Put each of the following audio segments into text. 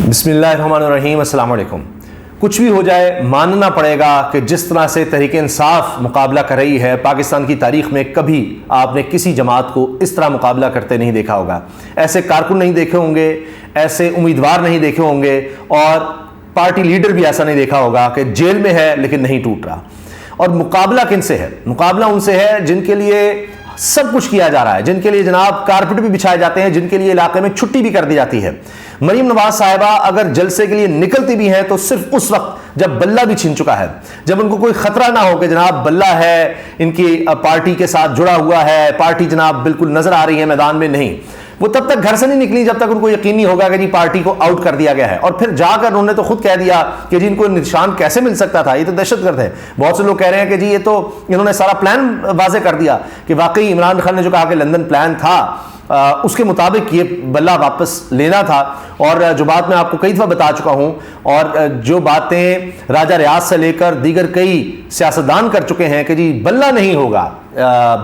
بسم اللہ الرحمن الرحیم۔ السلام علیکم۔ کچھ بھی ہو جائے ماننا پڑے گا کہ جس طرح سے تحریک انصاف مقابلہ کر رہی ہے، پاکستان کی تاریخ میں کبھی آپ نے کسی جماعت کو اس طرح مقابلہ کرتے نہیں دیکھا ہوگا۔ ایسے کارکن نہیں دیکھے ہوں گے، ایسے امیدوار نہیں دیکھے ہوں گے، اور پارٹی لیڈر بھی ایسا نہیں دیکھا ہوگا کہ جیل میں ہے لیکن نہیں ٹوٹ رہا۔ اور مقابلہ کن سے ہے؟ مقابلہ ان سے ہے جن کے لیے سب کچھ کیا جا رہا ہے، جن کے لیے جناب کارپٹ بھی بچھائے جاتے ہیں، جن کے لیے علاقے میں چھٹی بھی کر دی جاتی ہے۔ مریم نواز صاحبہ اگر جلسے کے لیے نکلتی بھی ہیں تو صرف اس وقت جب بلہ بھی چھن چکا ہے، جب ان کو کوئی خطرہ نہ ہو کہ جناب بلہ ہے ان کی پارٹی کے ساتھ جڑا ہوا ہے، پارٹی جناب بالکل نظر آ رہی ہے میدان میں، نہیں، وہ تب تک گھر سے نہیں نکلی جب تک ان کو یقینی ہوگا کہ جی پارٹی کو آؤٹ کر دیا گیا ہے۔ اور پھر جا کر انہوں نے تو خود کہہ دیا کہ جی ان کو نشان کیسے مل سکتا تھا، یہ تو دہشت گرد ہے۔ بہت سے لوگ کہہ رہے ہیں کہ جی یہ تو انہوں نے سارا پلان واضح کر دیا کہ واقعی عمران خان نے جو کہا کہ لندن پلان تھا اس کے مطابق یہ بلہ واپس لینا تھا۔ اور جو بات میں آپ کو کئی دفعہ بتا چکا ہوں، اور جو باتیں راجہ ریاض سے لے کر دیگر کئی سیاستدان کر چکے ہیں کہ جی بلہ نہیں ہوگا،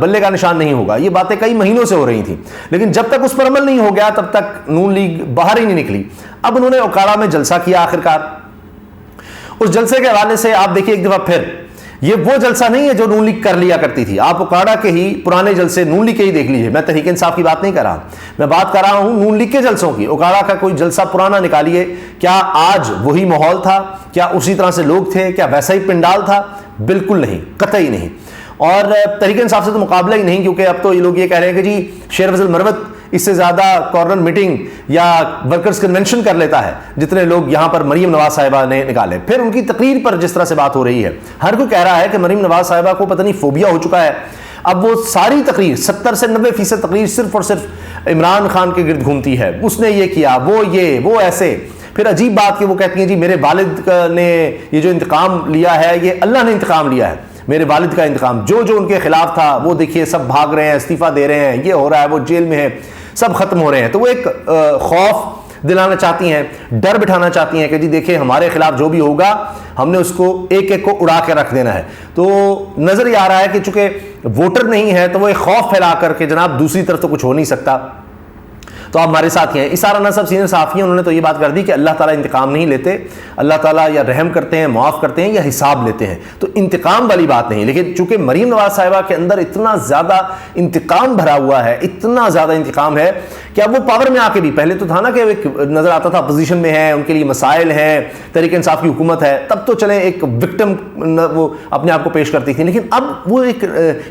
بلے کا نشان نہیں ہوگا، یہ باتیں کئی مہینوں سے ہو رہی تھیں، لیکن جب تک اس پر عمل نہیں ہو گیا تب تک نون لیگ باہر ہی نہیں نکلی۔ اب انہوں نے اوکاڑا میں جلسہ کیا آخرکار۔ اس جلسے کے حوالے سے آپ دیکھیے ایک دفعہ پھر، یہ وہ جلسہ نہیں ہے جو نون لیگ کر لیا کرتی تھی۔ آپ اوکاڑا کے ہی پرانے جلسے نون لیگ کے ہی دیکھ لیجئے، میں تحریک انصاف کی بات نہیں کر رہا، میں بات کر رہا ہوں نون لیگ کے جلسوں کی۔ اوکاڑا کا کوئی جلسہ پرانا نکالیے، کیا آج وہی ماحول تھا؟ کیا اسی طرح سے لوگ تھے؟ کیا ویسا ہی پنڈال تھا؟ بالکل نہیں، قطعی نہیں۔ اور تحریک انصاف سے تو مقابلہ ہی نہیں، کیونکہ اب تو یہ لوگ یہ کہہ رہے ہیں کہ جی شیر فضل مروت اس سے زیادہ کارنر میٹنگ یا ورکرز کنونشن کر لیتا ہے جتنے لوگ یہاں پر مریم نواز صاحبہ نے نکالے۔ پھر ان کی تقریر پر جس طرح سے بات ہو رہی ہے، ہر کوئی کہہ رہا ہے کہ مریم نواز صاحبہ کو پتہ نہیں فوبیا ہو چکا ہے، اب وہ ساری تقریر 70 سے 90% تقریر صرف اور صرف عمران خان کے گرد گھومتی ہے، اس نے یہ کیا، وہ ایسے۔ پھر عجیب بات کہ وہ کہتی ہیں جی میرے والد نے یہ جو انتقام لیا ہے یہ اللہ نے انتقام لیا ہے، میرے والد کا انتقام، جو ان کے خلاف تھا وہ دیکھیے سب بھاگ رہے ہیں، استعفیٰ دے رہے ہیں، یہ ہو رہا ہے، وہ جیل میں ہے، سب ختم ہو رہے ہیں۔ تو وہ ایک خوف دلانا چاہتی ہیں، ڈر بٹھانا چاہتی ہیں کہ جی دیکھیں ہمارے خلاف جو بھی ہوگا ہم نے اس کو ایک ایک کو اڑا کے رکھ دینا ہے۔ تو نظر یہ آ رہا ہے کہ چونکہ ووٹر نہیں ہے تو وہ ایک خوف پھیلا کر کے جناب دوسری طرف تو کچھ ہو نہیں سکتا، تو آپ ہمارے ساتھ ہی ہیں۔ اسارہ نصب سینئر صحافی ہیں، انہوں نے تو یہ بات کر دی کہ اللہ تعالیٰ انتقام نہیں لیتے، اللہ تعالیٰ یا رحم کرتے ہیں، معاف کرتے ہیں، یا حساب لیتے ہیں، تو انتقام والی بات نہیں۔ لیکن چونکہ مریم نواز صاحبہ کے اندر اتنا زیادہ انتقام بھرا ہوا ہے، اتنا زیادہ انتقام ہے کہ اب وہ پاور میں آ کے بھی، پہلے تو تھا نا کہ ایک نظر آتا تھا اپوزیشن میں ہے، ان کے لیے مسائل ہیں، تحریک انصاف کی حکومت ہے، تب تو چلیں ایک وکٹم وہ اپنے آپ کو پیش کرتی تھی، لیکن اب وہ ایک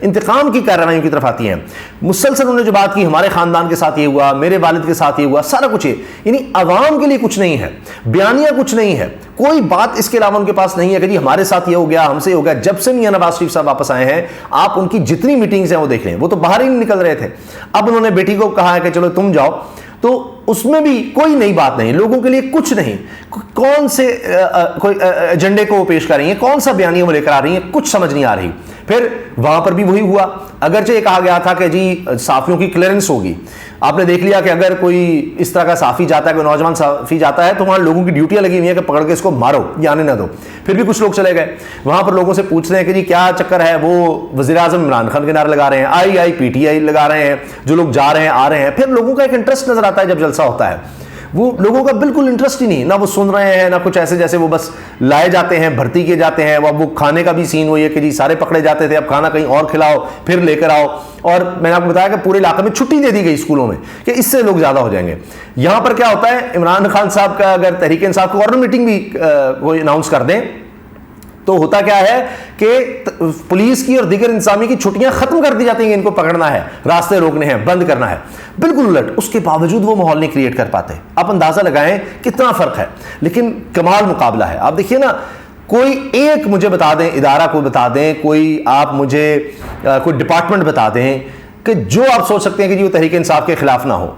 انتقام کی کارروائیوں کی طرف آتی ہیں۔ مسلسل انہوں نے جو بات کی، ہمارے خاندان کے ساتھ یہ ہوا، میرے والد کے ساتھ یہ ہوا، سارا کچھ ہے، یعنی عوام کے لیے کچھ نہیں ہے، بیانیہ کچھ نہیں ہے، کوئی بات اس کے علاوہ ان کے پاس نہیں ہے کہ جی ہمارے ساتھ یہ ہو گیا، ہم سے یہ ہو گیا۔ جب سے میاں نواز شریف صاحب واپس آئے ہیں، آپ ان کی جتنی میٹنگز ہیں وہ دیکھ لیں، وہ تو باہر ہی نہیں نکل رہے تھے۔ اب انہوں نے بیٹی کو کہا ہے کہ چلو تم جاؤ، تو اس میں بھی کوئی نئی بات نہیں، لوگوں کے لیے کچھ نہیں، کون سے کوئی ایجنڈے کو وہ پیش کر رہی ہیں، کون سا بیانیہ وہ لے کر آ رہی ہیں، کچھ سمجھ نہیں آ رہی۔ پھر وہاں پر بھی وہی ہوا، اگرچہ یہ کہا گیا تھا کہ جی صحافیوں کی کلیئرنس ہوگی، آپ نے دیکھ لیا کہ اگر کوئی اس طرح کا صحافی جاتا ہے، کوئی نوجوان صحافی جاتا ہے، تو وہاں لوگوں کی ڈیوٹیاں لگی ہوئی ہیں کہ پکڑ کے اس کو مارو یا آنے نہ دو۔ پھر بھی کچھ لوگ چلے گئے وہاں پر، لوگوں سے پوچھ رہے ہیں کہ جی کیا چکر ہے، وہ وزیر اعظم عمران خان کے نعرے لگا رہے ہیں، PTI لگا رہے ہیں، جو لوگ جا رہے ہیں آ رہے ہیں۔ پھر لوگوں کا ایک انٹرسٹ نظر آتا ہے جب جلسہ ہوتا ہے، وہ لوگوں کا بالکل انٹرسٹ ہی نہیں، نہ وہ سن رہے ہیں نہ کچھ، ایسے جیسے وہ بس لائے جاتے ہیں، بھرتی کیے جاتے ہیں۔ وہ کھانے کا بھی سین وہی ہے کہ جی سارے پکڑے جاتے تھے، اب کھانا کہیں اور کھلاؤ پھر لے کر آؤ، اور میں نے آپ کو بتایا کہ پورے علاقے میں چھٹی دے دی گئی اسکولوں میں کہ اس سے لوگ زیادہ ہو جائیں گے۔ یہاں پر کیا ہوتا ہے، عمران خان صاحب کا اگر تحریک انصاف کو کارنر میٹنگ بھی کوئی اناؤنس کر دیں تو ہوتا کیا ہے کہ پولیس کی اور دیگر انتظامیہ کی چھٹیاں ختم کر دی جاتی ہیں، ان کو پکڑنا ہے، راستے روکنے ہیں، بند کرنا ہے۔ بالکل الٹ، اس کے باوجود وہ ماحول نہیں کریٹ کر پاتے۔ آپ اندازہ لگائیں کتنا فرق ہے، لیکن کمال مقابلہ ہے۔ آپ دیکھیے نا، کوئی ایک مجھے بتا دیں، ادارہ کو بتا دیں، کوئی آپ مجھے کوئی ڈپارٹمنٹ بتا دیں کہ جو آپ سوچ سکتے ہیں کہ جی وہ تحریک انصاف کے خلاف نہ ہو۔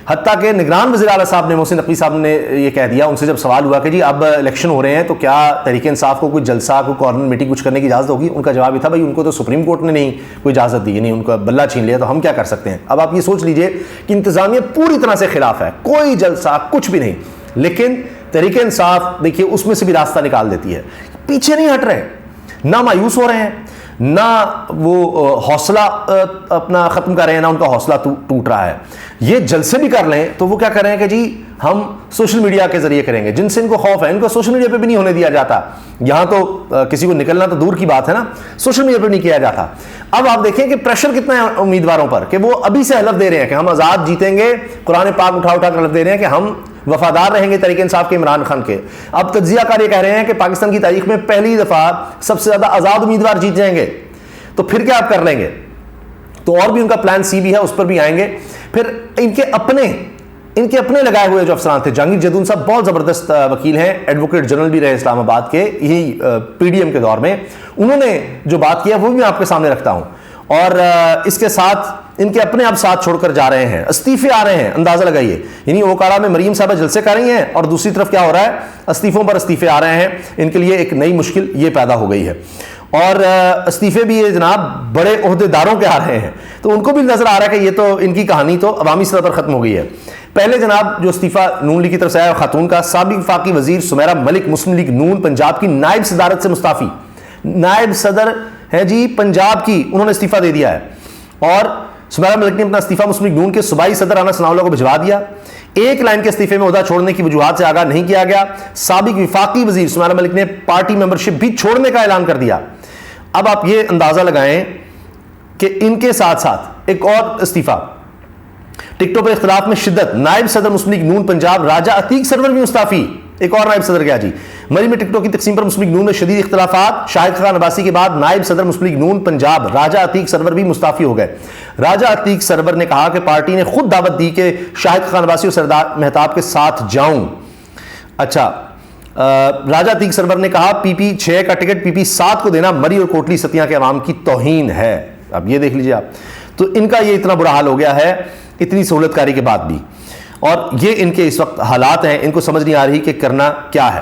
حتیٰ کہ نگران وزیر اعلیٰ صاحب نے، محسن نقوی صاحب نے یہ کہہ دیا، ان سے جب سوال ہوا کہ جی اب الیکشن ہو رہے ہیں تو کیا تحریک انصاف کو کوئی جلسہ، کوئی کارنر میٹنگ کچھ کرنے کی اجازت ہوگی؟ ان کا جواب یہ تھا بھائی ان کو تو سپریم کورٹ نے نہیں کوئی اجازت دی، نہیں ان کا بلہ چھین لیا، تو ہم کیا کر سکتے ہیں؟ اب آپ یہ سوچ لیجئے کہ انتظامیہ پوری طرح سے خلاف ہے، کوئی جلسہ کچھ بھی نہیں، لیکن تحریک انصاف دیکھیے اس میں سے بھی راستہ نکال دیتی ہے، پیچھے نہیں ہٹ رہے، نہ مایوس ہو رہے ہیں، نہ وہ حوصلہ اپنا ختم کر رہے ہیں، نہ ان کا حوصلہ ٹوٹ رہا ہے. یہ جلسے بھی کر لیں تو وہ کیا کر رہے ہیں کہ جی ہم سوشل میڈیا کے ذریعے کریں گے. جن سے ان کو خوف ہے، ان کو سوشل میڈیا پہ بھی نہیں ہونے دیا جاتا. یہاں تو کسی کو نکلنا تو دور کی بات ہے نا، سوشل میڈیا پہ نہیں کیا جاتا. اب آپ دیکھیں کہ پریشر کتنا ہے امیدواروں پر کہ وہ ابھی سے حلف دے رہے ہیں کہ ہم آزاد جیتیں گے. قرآن پاک اٹھا کر حلف دے رہے ہیں کہ ہم وفادار رہیں گے تحریک انصاف کے عمران خان کے. اب تجزیہ کار یہ کہہ رہے ہیں کہ پاکستان کی تاریخ میں پہلی دفعہ سب سے زیادہ آزاد امیدوار جیت جائیں گے. تو پھر کیا آپ کر لیں گے؟ تو اور بھی ان کا پلان سی بھی ہے، اس پر بھی آئیں گے. پھر ان کے اپنے لگائے ہوئے جو افسران تھے، جہانگیر جیتون صاحب بہت زبردست وکیل ہیں، ایڈوکیٹ جنرل بھی رہے اسلام آباد کے یہی پی ڈی ایم کے دور میں. انہوں نے جو بات کیا وہ بھی میں آپ کے سامنے رکھتا ہوں. اور اس کے ساتھ ان کے اپنے آپ ساتھ چھوڑ کر جا رہے ہیں، استعفے آ رہے ہیں. اندازہ لگائیے، یعنی اوکاڑا میں مریم صاحبہ جلسے کر رہی ہیں اور دوسری طرف کیا ہو رہا ہے؟ استعفوں پر استعفے آ رہے ہیں. ان کے لیے ایک نئی مشکل یہ پیدا ہو گئی ہے. اور استعفے بھی یہ جناب بڑے عہدے داروں کے آ رہے ہیں. تو ان کو بھی نظر آ رہا ہے کہ یہ تو ان کی کہانی تو عوامی سطح پر ختم ہو گئی ہے. پہلے جناب جو استعفیٰ نون لیگ کی طرف سے آیا خاتون کا، سابق وفاقی وزیر سمیرہ ملک مسلم لیگ نون پنجاب کی نائب صدارت سے مستعفی. نائب صدر ہے جی پنجاب کی، انہوں نے استعفیٰ دے دیا ہے. اور سمیرہ ملک نے اپنا استعفیٰ مسلم لیگ نون کے صوبائی صدر رانا ثناء اللہ کو بھجوا دیا. ایک لائن کے استعفے میں عہدہ چھوڑنے کی وجوہات سے آگاہ نہیں کیا گیا. سابق وفاقی وزیر سمیرہ ملک نے پارٹی ممبرشپ بھی چھوڑنے کا اعلان کر دیا. اب آپ یہ اندازہ لگائیں کہ ان کے ساتھ ساتھ ایک اور استعفیٰ، ٹکٹوں پر اختلاف میں شدت، نائب صدر مسلم لیگ نون پنجاب راجہ عتیق سرور بھی مستعفی. ایک اور نائب صدر گیا جی. مری میں ٹکٹوں کی تقسیم پر مسلم لیگ نون میں شدید اختلافات، شاہد خان عباسی کے بعد نائب صدر مسلم لیگ نون پنجاب راجہ عتیق سرور بھی مستعفی ہو گئے. راجہ عتیق سرور نے کہا کہ پارٹی نے خود دعوت دی کہ شاہد خان عباسی اور سردار مہتاب کے ساتھ جاؤں. اچھا، راجہ عتیق سرور نے کہا پی پی 6 کا ٹکٹ پی پی 7 کو دینا مری اور کوٹلی ستیاں کے عوام کی توہین ہے. اب یہ دیکھ لیجئے آپ، تو ان کا یہ اتنا برا حال ہو گیا ہے اتنی سہولت کاری کے بعد بھی. اور یہ ان کے اس وقت حالات ہیں، ان کو سمجھ نہیں آ رہی کہ کرنا کیا ہے.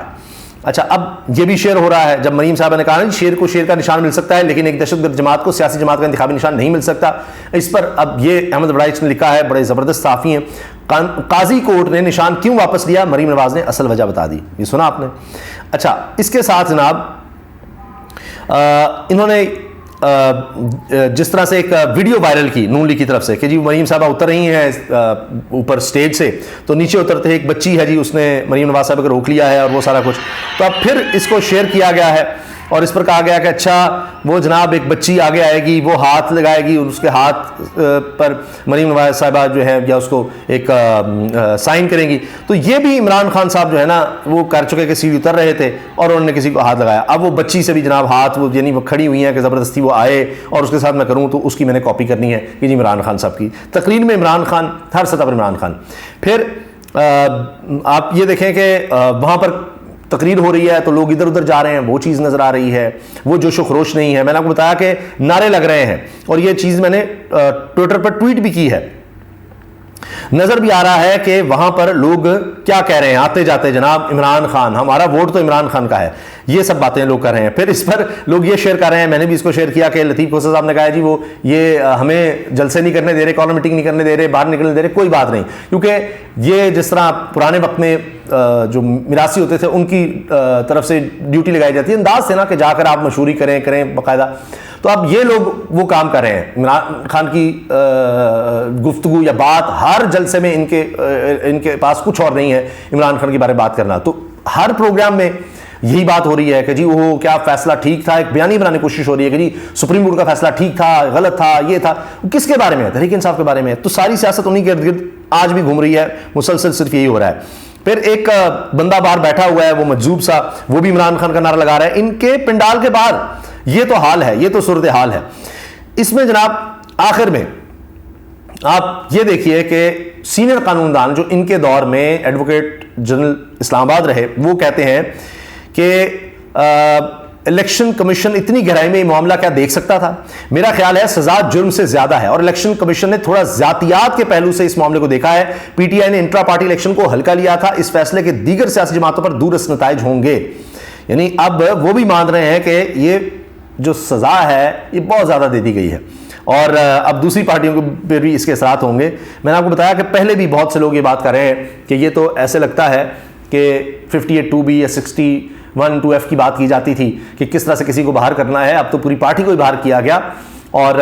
اچھا، اب یہ بھی شیئر ہو رہا ہے. جب مریم صاحبہ نے کہا شیر کو شیر کا نشان مل سکتا ہے لیکن ایک دہشت گرد جماعت کو سیاسی جماعت کا انتخابی نشان نہیں مل سکتا، اس پر اب یہ احمد بڑائچ نے لکھا ہے، بڑے زبردست صحافی ہیں. قاضی کورٹ نے نشان کیوں واپس لیا؟ مریم نواز نے اصل وجہ بتا دی. یہ سنا آپ نے؟ اچھا، اس کے ساتھ جناب انہوں نے جس طرح سے ایک ویڈیو وائرل کی نون لیگ کی طرف سے کہ جی مریم صاحبہ اتر رہی ہیں اوپر سٹیج سے، تو نیچے اترتے ایک بچی ہے جی، اس نے مریم نواز صاحبہ کو روک لیا ہے اور وہ سارا کچھ. تو اب پھر اس کو شیئر کیا گیا ہے اور اس پر کہا گیا کہ اچھا وہ جناب ایک بچی آگے آئے گی، وہ ہاتھ لگائے گی اور اس کے ہاتھ پر مریم نواز صاحبہ جو ہے یا اس کو ایک سائن کریں گی. تو یہ بھی عمران خان صاحب جو ہے نا وہ کر چکے کہ سیڑھی اتر رہے تھے اور انہوں نے کسی کو ہاتھ لگایا. اب وہ بچی سے بھی جناب ہاتھ وہ یعنی وہ کھڑی ہوئی ہیں کہ زبردستی وہ آئے اور اس کے ساتھ میں کروں تو اس کی میں نے کاپی کرنی ہے کہ جی عمران خان صاحب کی تقریر میں عمران خان، ہر سطح پر عمران خان. پھر آپ یہ دیکھیں کہ وہاں پر تقریر ہو رہی ہے تو لوگ ادھر ادھر جا رہے ہیں، وہ چیز نظر آ رہی ہے، وہ جوش و خروش نہیں ہے. میں نے آپ کو بتایا کہ نعرے لگ رہے ہیں اور یہ چیز میں نے ٹویٹر پر ٹویٹ بھی کی ہے. نظر بھی آ رہا ہے کہ وہاں پر لوگ کیا کہہ رہے ہیں آتے جاتے، جناب عمران خان، ہمارا ووٹ تو عمران خان کا ہے، یہ سب باتیں لوگ کر رہے ہیں. پھر اس پر لوگ یہ شیئر کر رہے ہیں، میں نے بھی اس کو شیئر کیا کہ لطیف کوسا صاحب نے کہا ہے جی وہ یہ ہمیں جلسے نہیں کرنے دے رہے، کارنر میٹنگ نہیں کرنے دے رہے، باہر نکلنے دے رہے. کوئی بات نہیں، کیونکہ یہ جس طرح پرانے وقت میں جو میراثی ہوتے تھے ان کی طرف سے ڈیوٹی لگائی جاتی ہے، انداز سے نا کہ جا کر آپ مشوری کریں باقاعدہ. تو اب یہ لوگ وہ کام کر رہے ہیں. عمران خان کی گفتگو یا بات ہر جلسے میں ان کے پاس کچھ اور نہیں ہے عمران خان کے بارے میں بات کرنا. تو ہر پروگرام میں یہی بات ہو رہی ہے کہ جی وہ کیا فیصلہ ٹھیک تھا، ایک بیانی بنانے کی کوشش ہو رہی ہے کہ جی سپریم کورٹ کا فیصلہ ٹھیک تھا، غلط تھا، یہ تھا. کس کے بارے میں ہے؟ تحریک انصاف کے بارے میں. تو ساری سیاست انہی کے ارد گرد آج بھی گھوم رہی ہے، مسلسل صرف یہی ہو رہا ہے. پھر ایک بندہ باہر بیٹھا ہوا ہے وہ مجذوب سا، وہ بھی عمران خان کا نعرہ لگا رہا ہے ان کے پنڈال کے باہر. یہ تو حال ہے، یہ تو صورتحال ہے. اس میں جناب آخر میں آپ یہ دیکھیے کہ سینئر قانون دان جو ان کے دور میں ایڈوکیٹ جنرل اسلام آباد رہے، وہ کہتے ہیں کہ الیکشن کمیشن اتنی گہرائی میں یہ معاملہ کیا دیکھ سکتا تھا؟ میرا خیال ہے سزا جرم سے زیادہ ہے اور الیکشن کمیشن نے تھوڑا ذاتیات کے پہلو سے اس معاملے کو دیکھا ہے. پی ٹی آئی نے انٹرا پارٹی الیکشن کو ہلکا لیا تھا، اس فیصلے کے دیگر سیاسی جماعتوں پر دورس نتائج ہوں گے. یعنی اب وہ بھی مان رہے ہیں کہ یہ جو سزا ہے یہ بہت زیادہ دے دی گئی ہے اور اب دوسری پارٹیوں پہ بھی اس کے اثرات ہوں گے. میں نے آپ کو بتایا کہ پہلے بھی بہت سے لوگ یہ بات کر رہے ہیں کہ یہ تو ایسے لگتا ہے کہ 58(2)B یا 60 1-2F کی بات کی جاتی تھی کہ کس طرح سے کسی کو باہر کرنا ہے، اب تو پوری پارٹی کو ہی باہر کیا گیا، اور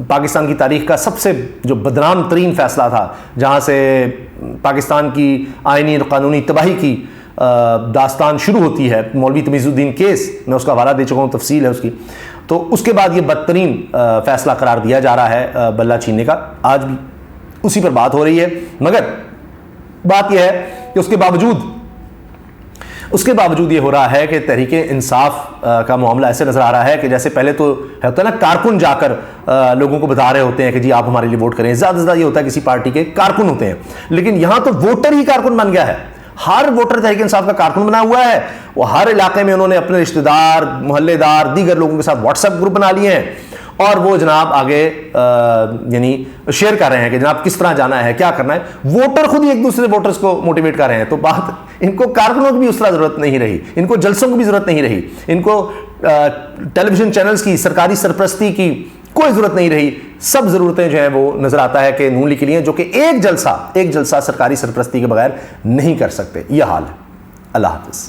پاکستان کی تاریخ کا سب سے جو بدنام ترین فیصلہ تھا، جہاں سے پاکستان کی آئینی اور قانونی تباہی کی داستان شروع ہوتی ہے، مولوی تمیز الدین کیس، میں اس کا حوالہ دے چکا ہوں، تفصیل ہے اس کی، تو اس کے بعد یہ بدترین فیصلہ قرار دیا جا رہا ہے بلہ چھیننے کا، آج بھی اسی پر بات ہو رہی ہے۔ مگر بات یہ ہے کہ اس کے باوجود یہ ہو رہا ہے کہ تحریک انصاف کا معاملہ ایسے نظر آ رہا ہے کہ جیسے پہلے تو ہوتا ہے نا، کارکن جا کر لوگوں کو بتا رہے ہوتے ہیں کہ جی آپ ہمارے لیے ووٹ کریں، زیادہ سے زیادہ یہ ہوتا ہے کسی پارٹی کے کارکن ہوتے ہیں، لیکن یہاں تو ووٹر ہی کارکن بن گیا ہے، ہر ووٹر تحریک انصاف کا کارکن بنا ہوا ہے، وہ ہر علاقے میں انہوں نے اپنے رشتہ دار، محلے دار، دیگر لوگوں کے ساتھ واٹس ایپ گروپ بنا لیے ہیں، اور وہ جناب آگے یعنی شیئر کر رہے ہیں کہ جناب کس طرح جانا ہے، کیا کرنا ہے، ووٹر خود ہی ایک دوسرے ووٹرز کو موٹیویٹ کر رہے ہیں، تو بات ان کو کارکنوں کی بھی اس طرح ضرورت نہیں رہی، ان کو جلسوں کی بھی ضرورت نہیں رہی، ان کو ٹیلی ویژن چینلز کی سرکاری سرپرستی کی کوئی ضرورت نہیں رہی، سب ضرورتیں جو ہیں وہ نظر آتا ہے کہ نون لیگ کے لیے، جو کہ ایک جلسہ سرکاری سرپرستی کے بغیر نہیں کر سکتے، یہ حال ہے۔ اللہ حافظ۔